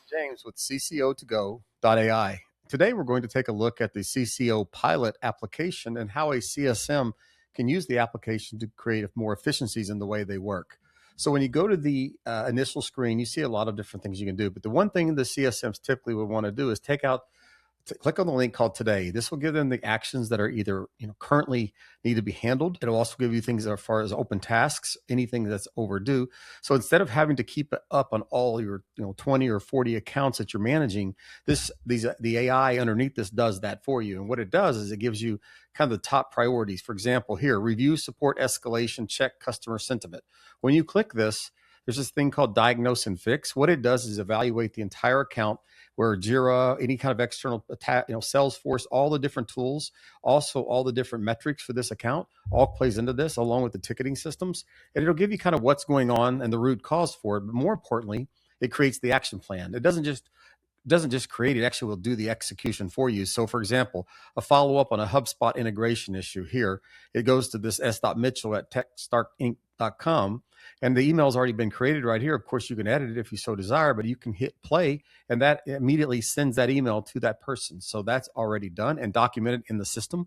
James with CCO2Go.ai. Today, we're going to take a look at the CCO pilot application and how a CSM can use the application to create more efficiencies in the way they work. So when you go to the initial screen, you see a lot of different things you can do. But the one thing the CSMs typically would want to do is click on the link called Today. This will give them the actions that are either currently need to be handled. It'll also give you things as far as open tasks, anything that's overdue. So instead of having to keep it up on all your 20 or 40 accounts that you're managing, the AI underneath this does that for you. And what it does is it gives you kind of the top priorities. For example, here, review, support, escalation, check customer sentiment. When you click this, there's this thing called diagnose and fix. What it does is evaluate the entire account, where Jira, any kind of external Salesforce, all the different tools, also all the different metrics for this account, all plays into this along with the ticketing systems. And it'll give you kind of what's going on and the root cause for it. But more importantly, it creates the action plan. It doesn't just create it, actually will do the execution for you. So for example, a follow-up on a HubSpot integration issue here, it goes to this s.mitchell@techstartinc.com, and the email's already been created right here. Of course, you can edit it if you so desire, but you can hit play, and that immediately sends that email to that person. So that's already done and documented in the system.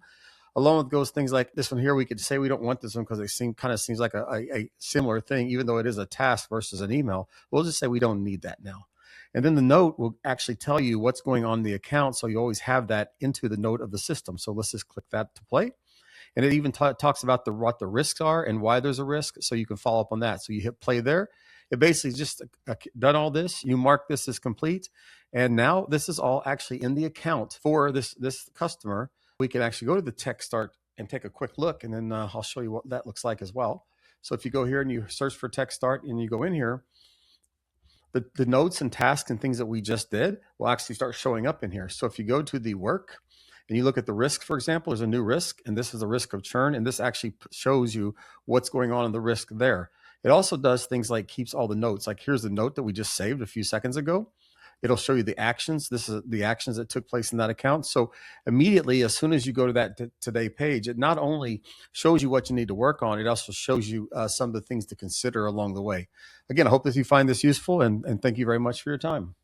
Along with those things like this one here, we could say we don't want this one because it seems like a similar thing, even though it is a task versus an email. We'll just say we don't need that now. And then the note will actually tell you what's going on in the account. So you always have that into the note of the system. So let's just click that to play. And it even talks about what the risks are and why there's a risk. So you can follow up on that. So you hit play there. It basically just done all this. You mark this as complete. And now this is all actually in the account for this customer. We can actually go to the TechStart and take a quick look. And then I'll show you what that looks like as well. So if you go here and you search for TechStart and you go in here, the notes and tasks and things that we just did will actually start showing up in here. So if you go to the work and you look at the risk, for example, there's a new risk, and this is the risk of churn, and this actually shows you what's going on in the risk there. It also does things like keeps all the notes. Like here's the note that we just saved a few seconds ago. It'll show you the actions. This is the actions that took place in that account. So immediately, as soon as you go to that today page, it not only shows you what you need to work on, it also shows you some of the things to consider along the way. Again, I hope that you find this useful, and thank you very much for your time.